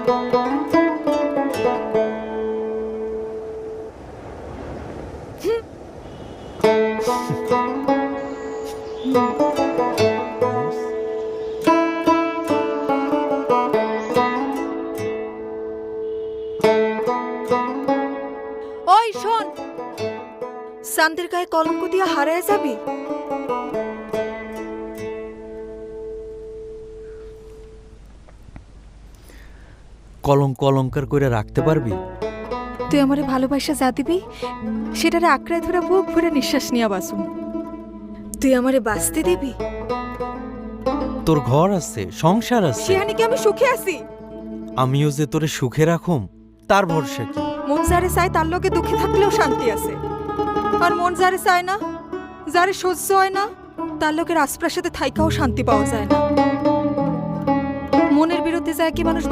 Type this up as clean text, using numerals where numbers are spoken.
ওই শোন, শান্তির গায়ে কলঙ্ক দিয়ে হারিয়ে যাবি। কলঙ্ক অলঙ্কার করে রাখতে পারবি? তুই আমারে ভালোবাসা যা দিবি সেটারে আঁকড়ায় ধরে বুক ভরে নিঃশ্বাস নিয়ে বাসুম। তুই আমারে বাঁচতে দিবি? তোর ঘর আছে, সংসার আছে, সেখানে কি আমি সুখে আছি? আমিও যে তোরে সুখে রাখুম তার ভরসা কি? মন যারে চায় তার লগে দুঃখে থাকলেও শান্তি আছে, আর মন যারে চায় না, যারে সহ্য হয় না, তার লোকের রাজপ্রাসাদে থাইকাও শান্তি পাওয়া যায় না। মনের বিরুদ্ধে যায় কি মানুষ